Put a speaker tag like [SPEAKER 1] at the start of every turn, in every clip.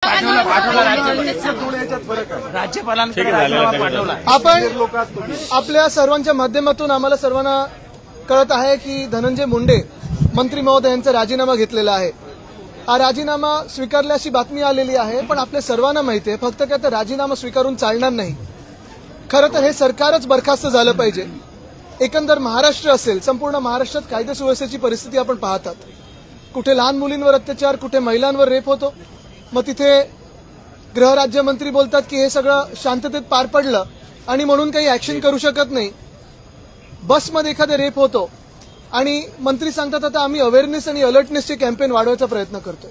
[SPEAKER 1] आपण आपल्या सर्वांच्या माध्यमातून आम्हाला सर्वांना कळत आहे की धनंजय मुंडे मंत्री महोदय यांचा राजीनामा घेतलेला आहे। हा राजीनामा स्वीकारल्याची बातमी आलेली आहे, पण आपल्या सर्वांना माहिती आहे फक्त काय तर राजीनामा स्वीकारून चालणार नाही। खरं तर हे सरकारच बरखास्त झालं पाहिजे। एकंदर महाराष्ट्र असेल, संपूर्ण महाराष्ट्रात कायदा सुव्यवस्थेची परिस्थिती आपण पाहतात। कुठे लहान मुलींवर अत्याचार, कुठे महिलांवर रेप होतो, मग तिथे गृहराज्यमंत्री बोलतात की हे सगळं शांततेत पार पडलं आणि म्हणून काही ऍक्शन करू शकत नाही। बसमध्ये एखादा रेप होतो आणि मंत्री सांगतात आता आम्ही अवेअरनेस आणि अलर्टनेसचे कॅम्पेन वाढवायचा प्रयत्न करतोय।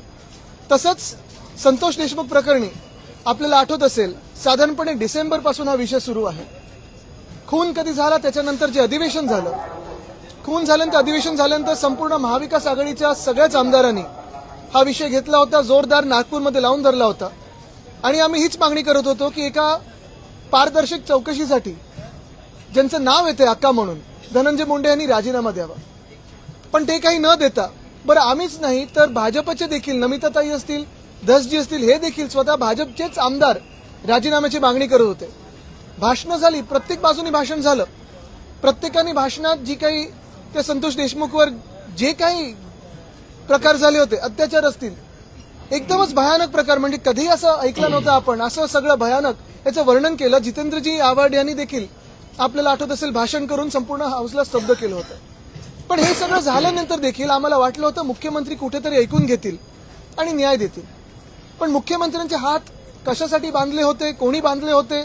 [SPEAKER 1] तसंच संतोष देशमुख प्रकरणी आपल्याला आठवत असेल, साधारणपणे डिसेंबरपासून हा विषय सुरू आहे। खून कधी झाला त्याच्यानंतर जे अधिवेशन झालं, खून झाल्यानंतर अधिवेशन झाल्यानंतर संपूर्ण महाविकास आघाडीच्या सगळ्याच आमदारांनी हा विषय घेतला होता, जोरदार नागपूरमध्ये लावून धरला होता आणि आम्ही हीच मागणी करत होतो की एका पारदर्शक चौकशीसाठी ज्यांचं नाव येते अक्का म्हणून धनंजय मुंडे यांनी राजीनामा द्यावा। पण ते काही न देता, बरं आम्हीच नाही तर भाजपचे देखील नमिताताई असतील, धसजी असतील, हे देखील स्वतः भाजपचेच आमदार राजीनाम्याची मागणी करत होते। भाषणं झाली, प्रत्येक बाजूनी भाषण झालं, प्रत्येकाने भाषणात जी काही त्या संतोष देशमुखवर जे काही प्रकार झाले होते, अत्याचार असतील, एकदमच भयानक प्रकार, म्हणजे कधी असं ऐकलं नव्हतं आपण, असं सगळं भयानक याचं वर्णन केलं। जितेंद्रजी आव्हाड यांनी देखील आपल्याला आठवत असेल भाषण करून संपूर्ण हाऊसला स्तब्ध केलं होतं। पण हे सगळं झाल्यानंतर देखील आम्हाला वाटलं होतं मुख्यमंत्री कुठेतरी ऐकून घेतील आणि न्याय देतील, पण मुख्यमंत्र्यांचे हात कशासाठी बांधले होते, कोणी बांधले होते,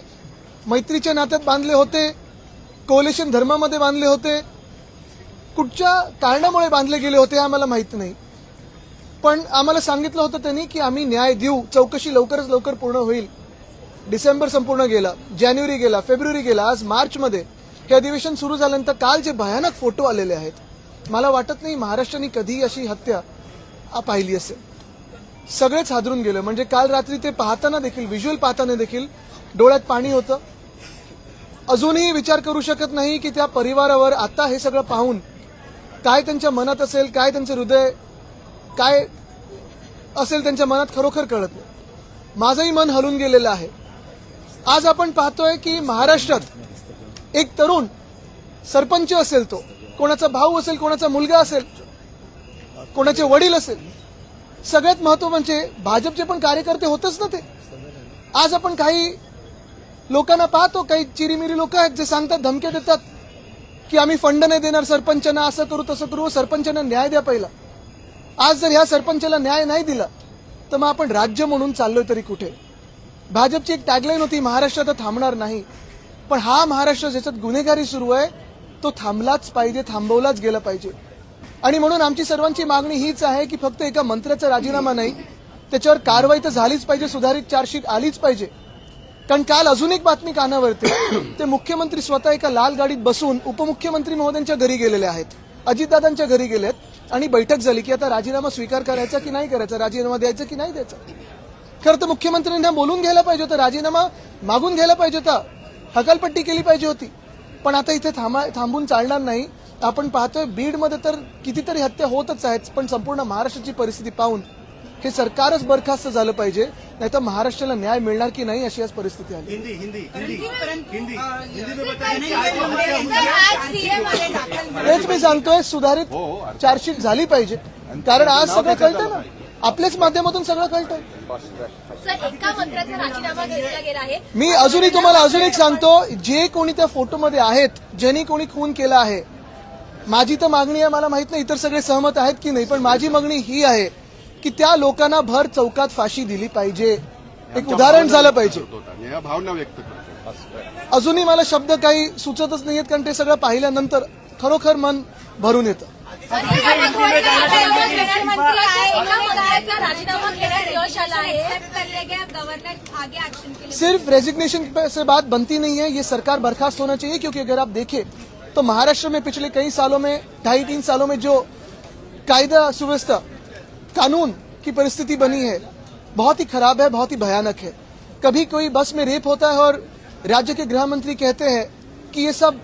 [SPEAKER 1] मैत्रीच्या नात्यात बांधले होते, कोलिशन धर्मामध्ये बांधले होते, कुठच्या कारणामुळे बांधले गेले होते आम्हाला माहित नाही। पण आम्हाला सांगितलं होतं त्यांनी की आम्ही न्याय देऊ, चौकशी लवकरच लवकर पूर्ण होईल। डिसेंबर संपूर्ण गेला, जानेवारी गेला, फेब्रुवारी गेला, आज मार्चमध्ये हे अधिवेशन सुरू झाल्यानंतर काल जे भयानक फोटो आलेले आहेत, मला वाटत नाही महाराष्ट्राने कधी अशी हत्या पाहिली असेल। सगळेच हादरून गेले, म्हणजे काल रात्री ते पाहताना देखील, व्हिज्युअल पाहताना देखील डोळ्यात पाणी होतं। अजूनही विचार करू शकत नाही की त्या परिवारावर आता हे सगळं पाहून काय त्यांच्या मनात असेल, काय त्यांचं हृदय काय असेल त्यांच्या मनात, खरोखर कळत नाही। माझंही मन हलून गेलेलं आहे। आज आपण पाहतोय की महाराष्ट्रात एक तरुण सरपंच असेल, तो कोणाचा भाऊ असेल, कोणाचा मुलगा असेल, कोणाचे वडील असेल, सगळ्यात महत्व म्हणजे भाजपचे पण कार्यकर्ते होतच ना ते। आज आपण काही लोकांना पाहतो, काही चिरीमिरी लोक आहेत जे सांगतात, धमक्या देतात की आम्ही फंड नाही देणार सरपंचांना, असं करू तसं करू, सरपंचांना न्याय द्या पहिला। आज जर ह्या सरपंचाला न्याय नाही दिला तर मग आपण राज्य म्हणून चाललोय तरी कुठे। भाजपची एक टॅगलाईन होती, महाराष्ट्र आता थांबणार नाही, पण हा महाराष्ट्र ज्याच्यात गुन्हेगारी सुरू आहे तो थांबलाच पाहिजे, थांबवलाच गेला पाहिजे। आणि म्हणून आमची सर्वांची मागणी हीच आहे की फक्त एका मंत्र्याचा राजीनामा नाही, त्याच्यावर कारवाई तर झालीच पाहिजे, सुधारित चार्जशीट आलीच पाहिजे। कारण काल अजून एक बातमी कानावरती, ते मुख्यमंत्री स्वतः एका लाल गाडीत बसून उपमुख्यमंत्री महोदयांच्या घरी गेलेले आहेत, अजितदादांच्या घरी गेलेत आणि बैठक झाली की आता राजीनामा स्वीकार करायचा की नाही करायचा, राजीनामा द्यायचा की नाही द्यायचा। खरं तर मुख्यमंत्र्यांना बोलून घ्यायला पाहिजे होतं, राजीनामा मागून घ्यायला पाहिजे होता, हकालपट्टी केली पाहिजे होती, पण आता इथे थांबून चालणार नाही। आपण पाहतोय बीडमध्ये तर कितीतरी हत्या होतच आहेत, पण संपूर्ण महाराष्ट्राची परिस्थिती पाहून हे सरकारच बरखास्त झालं पाहिजे, नाहीतर महाराष्ट्राला न्याय मिळणार की नाही अशी आज परिस्थिती आली। हेच मी सांगतोय, सुधारित चार्जशीट झाली पाहिजे, कारण आज सगळं कळतं ना, आपल्याच माध्यमातून सगळं कळतंय। मी अजूनही तुम्हाला अजून एक सांगतो, जे कोणी त्या फोटोमध्ये आहेत, ज्यांनी कोणी खून केला आहे, माझी तर मागणी आहे, मला माहित नाही इतर सगळे सहमत आहेत की नाही, पण माझी मागणी ही आहे की त्या लोकांना भर चौकात फाशी दिली पाहिजे, एक उदाहरण झालं पाहिजे।
[SPEAKER 2] भावना व्यक्त करतो,
[SPEAKER 1] अजूनही मला शब्द काही सुचतच नाहीयेत, कारण ते सगळं पाहिल्यानंतर खरोखर मन भरून येतं। सिर्फ रेजिग्नेशन से बात बनती नहीं है, ये सरकार बर्खास्त होना चाहिए, क्योंकि अगर आप देखें तो महाराष्ट्र में पिछले कई सालों में, 2.5-3 सालों में जो कायदा सुव्यवस्था, कानून की परिस्थिति बनी है, बहुत ही खराब है, बहुत ही भयानक है। कभी कोई बस में रेप होता है और राज्य के गृह मंत्री कहते हैं कि ये सब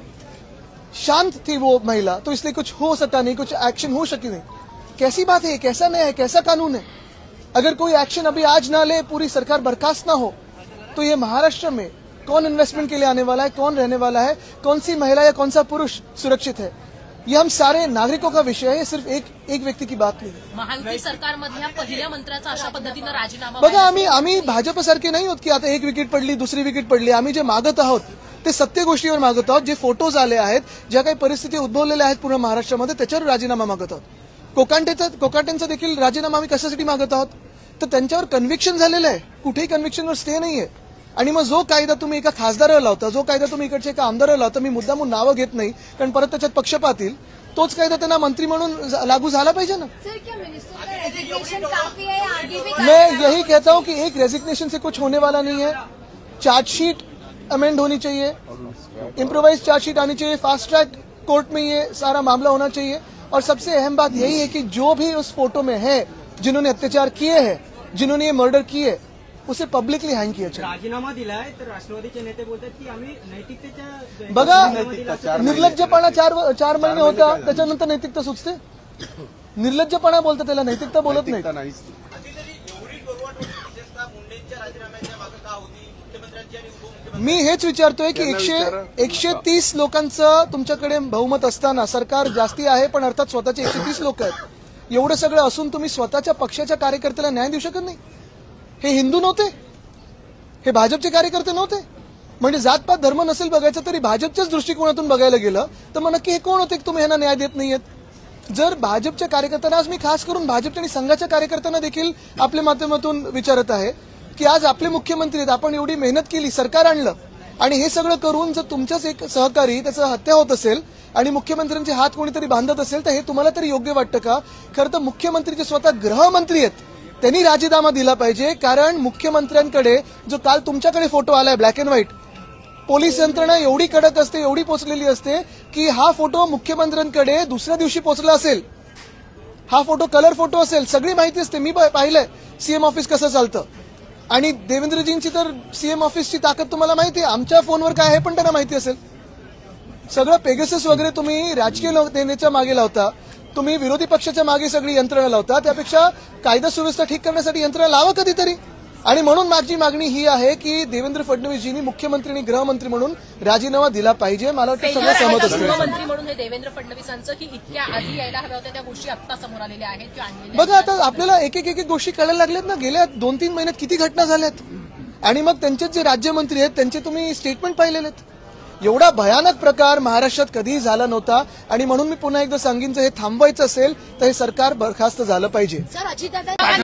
[SPEAKER 1] शांत थी वो महिला, तो इसलिए कुछ हो सका नहीं, कुछ एक्शन हो सकी नहीं। कैसी बात है, कैसा न्याय है, कैसा कानून है? अगर कोई एक्शन अभी आज ना ले, पूरी सरकार बर्खास्त ना हो, तो ये महाराष्ट्र में कौन इन्वेस्टमेंट के लिए आने वाला है, कौन रहने वाला है, कौन सी महिला या कौन सा पुरुष सुरक्षित है, ये हम सारे नागरिकों का विषय है, सिर्फ एक व्यक्ती की बात नाही.
[SPEAKER 3] महायुती सरकारमधल्या पहिल्या मंत्र्याचा अशा पद्धतीनं राजीनामा
[SPEAKER 1] बघा, आम्ही भाजपसारखे नाही होत की आता एक विकेट पडली, दुसरी विकेट पडली. आम्ही जे मागत आहोत ते सत्य गोष्टीवर मागत आहोत. जे फोटोज आले आहेत, ज्या काही परिस्थिती उद्भवलेल्या आहेत पूर्ण महाराष्ट्रामध्ये, त्याच्यावर राजीनामा मागत आहोत. कोकाटेंचा देखील राजीनामा आम्ही कशासाठी मागत आहोत, तर त्यांच्यावर कन्व्हिक्शन झालेलं आहे. कुठेही कन्व्हिक्शनवर स्टे नाहीये. आणि मग जो कायदा तुम्ही एका खासदाराला लावता, जो कायदा तुम्ही इकडच्या एका आमदाराला लावता, मी मुद्दामून नावं घेत नाही कारण परत त्याच्यात पक्षपात येईल, तोच कायदा त्यांना मंत्री म्हणून लागू झाला पाहिजे ना. मैं यही कहता हूं कि एक रेजिग्नेशन से कुछ होने वाला नहीं है. चार्जशीट अमेंड होनी चाहिए, इम्प्रोवाइज चार्जशीट आनी चाहिए, फास्ट ट्रैक कोर्ट में ये सारा मामला होना चाहिए. और सबसे अहम बात यही है कि जो भी उस फोटो में है, जिन्होंने अत्याचार किए हैं, जिन्होंने ये मर्डर किए, उसे पब्लिकली हँग किया चाहिए.
[SPEAKER 4] राजीनामा दिलाय तर राष्ट्रवादीचे नेते बोलतात की आम्ही नैतिकतेच्या
[SPEAKER 1] बघा, निर्लज्जपणा 4 महिने होता, त्याच्यानंतर नैतिकता सुचते. निर्लज्जपणा बोलतं, त्याला नैतिकता बोलत नाही.
[SPEAKER 2] नाहीच.
[SPEAKER 1] मी हेच विचारतोय की 130 लोकांचं तुमच्याकडे बहुमत असताना, सरकार जास्ती आहे पण अर्थात स्वतःचे 130 लोक आहेत, एवढं सगळं असून तुम्ही स्वतःच्या पक्षाच्या कार्यकर्त्याला न्याय देऊ शकत नाही. हे हिंदू नव्हते, हे भाजपचे कार्यकर्ते नव्हते. म्हणजे जातपात धर्म नसेल बघायचं तरी भाजपच्याच दृष्टिकोनातून बघायला गेलं तर मग नक्की हे कोण होते की तुम्ही ह्यांना न्याय देत नाहीयेत. जर भाजपच्या कार्यकर्त्यांना, आज मी खास करून भाजपच्या आणि संघाच्या कार्यकर्त्यांना देखील आपल्या माध्यमातून विचारत आहे की आज आपले मुख्यमंत्री आहेत, आपण एवढी मेहनत केली, सरकार आणलं, आणि हे सगळं करून जर तुमच्याच एक सहकारी त्याचं हत्या होत असेल आणि मुख्यमंत्र्यांचे हात कोणीतरी बांधत असेल तर हे तुम्हाला तरी योग्य वाटतं का? खरं तर मुख्यमंत्री जे स्वतः गृहमंत्री आहेत त्यांनी राजीनामा दिला पाहिजे. कारण मुख्यमंत्र्यांकडे जो काल तुमच्याकडे फोटो आलाय ब्लॅक अँड व्हाईट, पोलीस यंत्रणा एवढी कडक असते, एवढी पोचलेली असते की हा फोटो मुख्यमंत्र्यांकडे दुसऱ्या दिवशी पोचला असेल, हा फोटो कलर फोटो असेल, सगळी माहिती असते. मी पाहिलंय सीएम ऑफिस कसं चालतं, आणि देवेंद्रजींची तर सीएम ऑफिसची ताकद तुम्हाला माहिती आहे. आमच्या फोनवर काय आहे पण त्यांना माहिती असेल. सगळं पेगसस वगैरे तुम्ही राजकीय नेत्याच्या मागे लावता, तुम्ही विरोधी पक्षाच्या मागे सगळी यंत्रणा लावता. त्यापेक्षा कायदा सुव्यवस्था ठीक करण्यासाठी यंत्रणा लावा कधीतरी. आणि म्हणून माझी मागणी ही आहे की देवेंद्र फडणवीसजींनी मुख्यमंत्री आणि गृहमंत्री म्हणून राजीनामा दिला पाहिजे. मला वाटतं सगळं सहमत असतील.
[SPEAKER 3] गृहमंत्री म्हणून हे देवेंद्र फडणवीसांचं की इतक्या आधी यायला हव्या होत्या त्या गोष्टी आता समोर आलेल्या आहेत किंवा आणलेल्या.
[SPEAKER 1] बघा, आता आपल्याला एक गोष्टी कळायला लागल्यात ना. गेल्या 2-3 महिन्यात किती घटना झाल्यात, आणि मग त्यांचे जे राज्यमंत्री आहेत त्यांचे तुम्ही स्टेटमेंट पाहिलेले आहेत. एवढा भयानक प्रकार महाराष्ट्रात कधीही झाला नव्हता. आणि म्हणून मी पुन्हा एकदा सांगेन, जर हे थांबवायचं असेल तर हे सरकार बरखास्त झालं पाहिजे.
[SPEAKER 3] सर, अजितदादा